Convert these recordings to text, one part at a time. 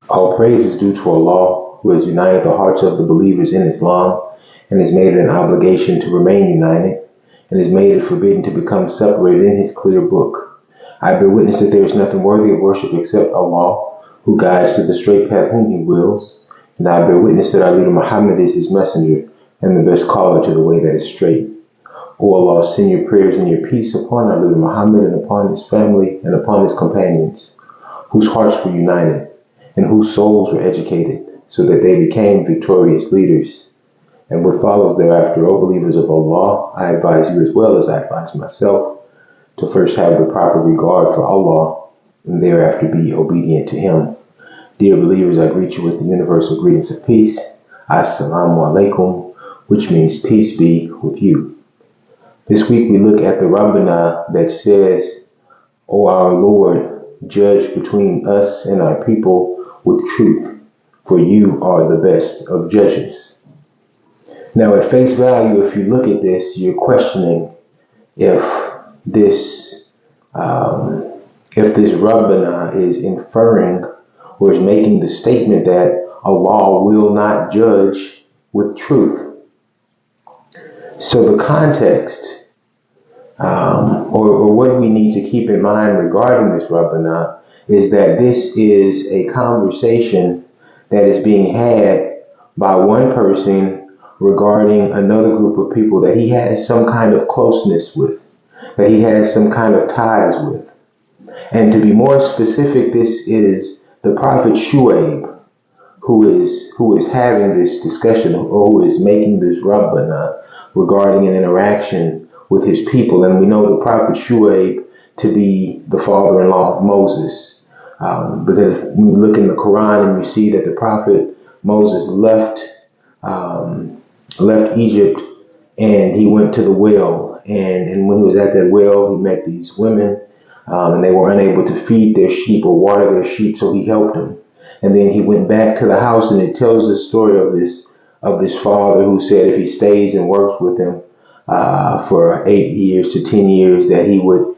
All praise is due to Allah, who has united the hearts of the believers in Islam and has made it an obligation to remain united and has made it forbidden to become separated in His clear book. I bear witness that there is nothing worthy of worship except Allah, who guides to the straight path whom He wills. And I bear witness that our leader Muhammad is His messenger and the best caller to the way that is straight. O Allah, send your prayers and your peace upon our leader Muhammad and upon his family and upon his companions, whose hearts were united and whose souls were educated, so that they became victorious leaders. And what follows thereafter, O believers of Allah, I advise you as well as I advise myself, to first have the proper regard for Allah and thereafter be obedient to Him. Dear believers, I greet you with the universal greetings of peace. Assalamu alaikum, which means peace be with you. This week we look at the Rabbana that says, O our Lord, judge between us and our people with truth, for you are the best of judges. Now at face value, if you look at this, you're questioning if this Rabbana is inferring or is making the statement that Allah will not judge with truth. So the context, or what we need to keep in mind regarding this Rabbana is that this is a conversation that is being had by one person regarding another group of people that he has some kind of closeness with, that he has some kind of ties with. And to be more specific, this is the Prophet Shuʿayb who is having this discussion, or who is making this Rabbana regarding an interaction with his people. And we know the Prophet Shuʿayb to be the father-in-law of Moses. Because when you look in the Quran and you see that the Prophet Moses left Egypt and he went to the well. And when he was at that well, he met these women and they were unable to feed their sheep or water their sheep, so he helped them. And then he went back to the house, and it tells the story of this father who said if he stays and works with him for 8 years to 10 years, that he would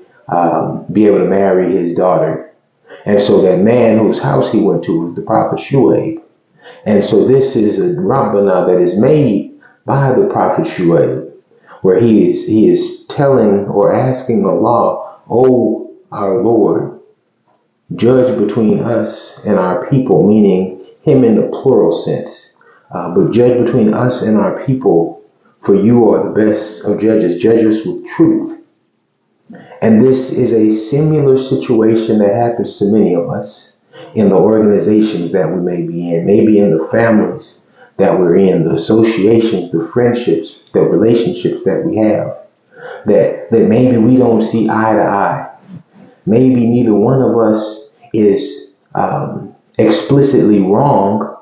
be able to marry his daughter. And so that man whose house he went to was the Prophet Shuʿayb. And so this is a Rabbana that is made by the Prophet Shuʿayb, where he is telling or asking Allah, O our Lord, judge between us and our people, meaning him in the plural sense. But judge between us and our people, for you are the best of judges. Judge us with truth. And this is a similar situation that happens to many of us in the organizations that we may be in, maybe in the families that we're in, the associations, the friendships, the relationships that we have, that maybe we don't see eye to eye. Maybe neither one of us is explicitly wrong,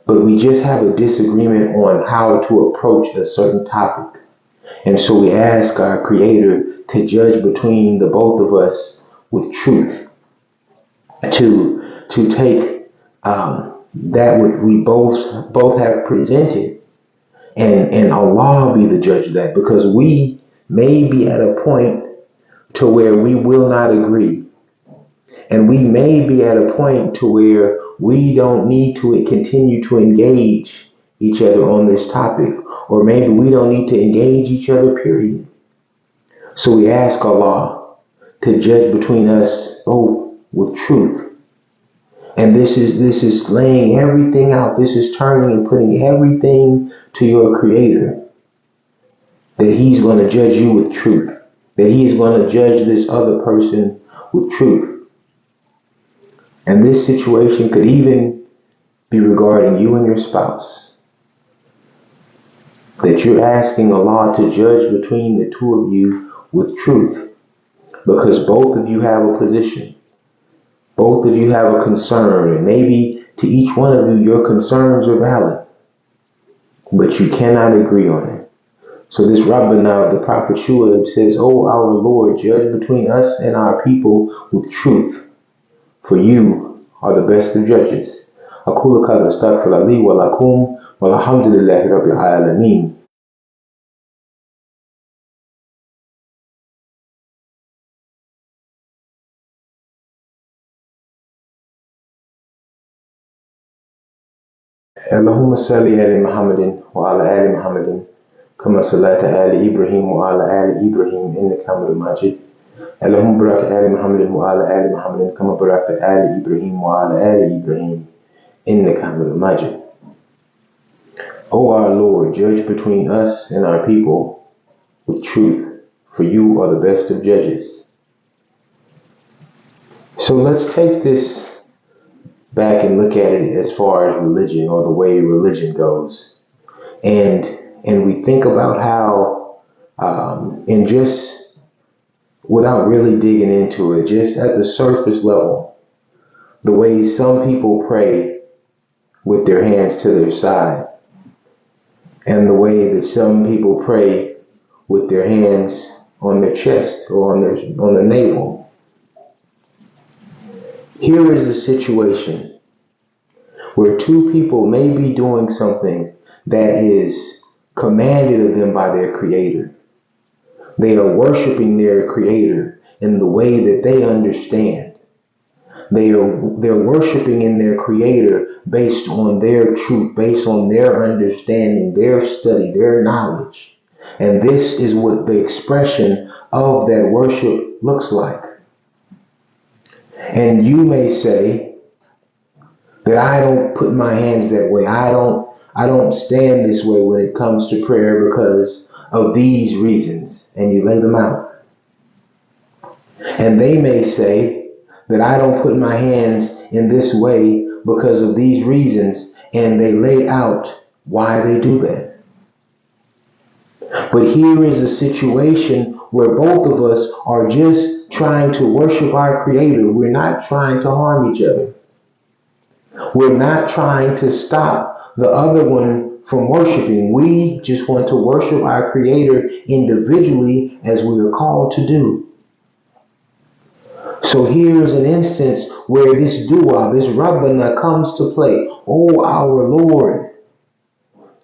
but we just have a disagreement on how to approach a certain topic. And so we ask our Creator to judge between the both of us with truth, to take that which we both have presented, and Allah be the judge of that, because we may be at a point to where we will not agree. And we may be at a point to where we don't need to continue to engage each other on this topic. Or maybe we don't need to engage each other, period. So we ask Allah to judge between us both with truth. And this is laying everything out. This is turning and putting everything to your Creator. That He's going to judge you with truth. That He is going to judge this other person with truth. And this situation could even be regarding you and your spouse. That you're asking Allah to judge between the two of you with truth. Because both of you have a position. Both of you have a concern. And maybe to each one of you, your concerns are valid. But you cannot agree on it. So this Rabbana of the Prophet Shuʿayb says, O our Lord, judge between us and our people with truth. For you are the best of judges. أقول قولي أستغفر لي ولكم والحمد لله رب العالمين. اللهم صل على محمد وعلى آل محمد كما صليت على إبراهيم وعلى آل إبراهيم إنك حميد مجيد. اللهم بارك على محمد وعلى آل محمد كما باركت على إبراهيم وعلى آل إبراهيم إنك حميد مجيد. O our Lord, judge between us and our people with truth, for you are the best of judges. So let's take this back and look at it as far as religion, or the way religion goes. And we think about how, and just without really digging into it, just at the surface level, the way some people pray with their hands to their side, and the way that some people pray with their hands on their chest or on their navel. Here is a situation where two people may be doing something that is commanded of them by their Creator. They are worshiping their Creator in the way that they understand. They're worshiping in their Creator based on their truth, based on their understanding, their study, their knowledge. And this is what the expression of that worship looks like. And you may say that I don't put my hands that way. I don't stand this way when it comes to prayer because of these reasons. And you lay them out. And they may say that I don't put my hands in this way because of these reasons, and they lay out why they do that. But here is a situation where both of us are just trying to worship our Creator. We're not trying to harm each other. We're not trying to stop the other one from worshiping. We just want to worship our Creator individually as we are called to do. So here is an instance where this du'a, this Rabbana comes to play. O our Lord,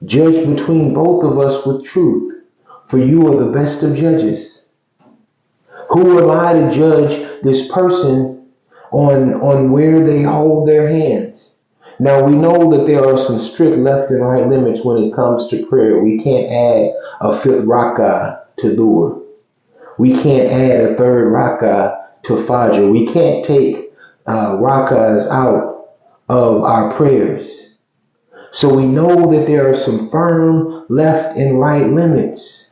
judge between both of us with truth, for you are the best of judges. Who am I to judge this person on where they hold their hands? Now we know that there are some strict left and right limits when it comes to prayer. We can't add a fifth rak'ah to du'a. We can't add a third rak'ah to Fajr. We can't take rak'ahs out of our prayers. So we know that there are some firm left and right limits.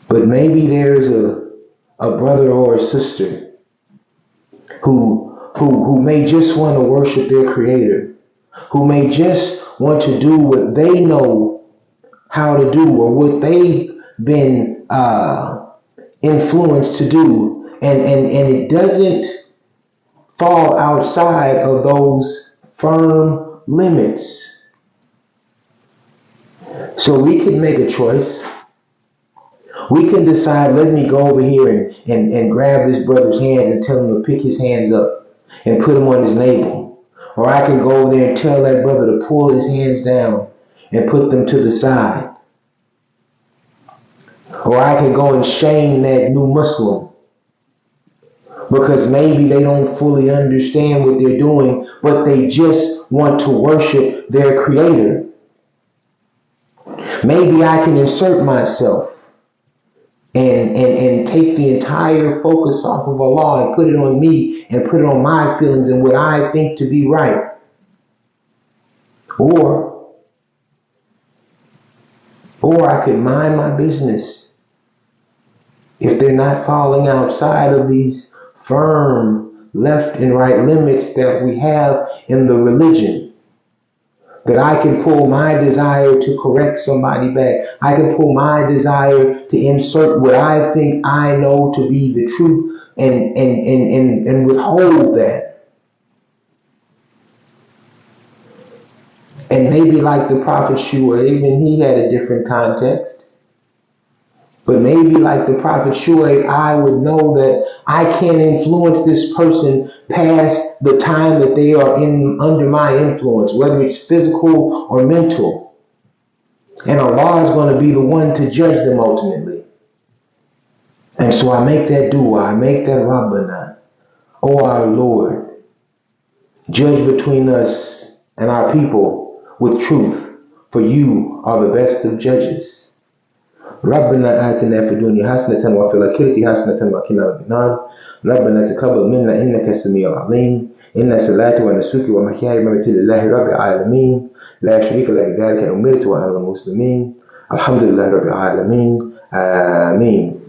But maybe there's a brother or a sister who may just want to worship their Creator, who may just want to do what they know how to do, or what they've been influenced to do, and it doesn't fall outside of those firm limits. So we can make a choice. We can decide, let me go over here and grab this brother's hand and tell him to pick his hands up and put them on his navel. Or I can go over there and tell that brother to pull his hands down and put them to the side. Or I can go and shame that new Muslim because maybe they don't fully understand what they're doing, but they just want to worship their Creator. Maybe I can insert myself and take the entire focus off of Allah and put it on me and put it on my feelings and what I think to be right. Or I could mind my business. If they're not falling outside of these firm left and right limits that we have in the religion, that I can pull my desire to correct somebody back. I can pull my desire to insert what I think I know to be the truth and withhold that. And maybe like the Prophet Shuʿayb, even he had a different context. But maybe like the Prophet Shuʿayb, I would know that I can't influence this person past the time that they are under my influence, whether it's physical or mental. And Allah is going to be the one to judge them ultimately. And so I make that du'a, I make that Rabbana. O our Lord, Judge between us and our people with truth, for you are the best of judges. ربنا آتنا في الدنيا حسنة وفي الآخرة حسنة وقنا عذاب النار ربنا تقبل منا إنك السميع العليم إن صلاتي ونسكي ومحياي ومماتي لله رب العالمين لا شريك له بذلك أمرت وأنا من المسلمين الحمد لله رب العالمين آمين.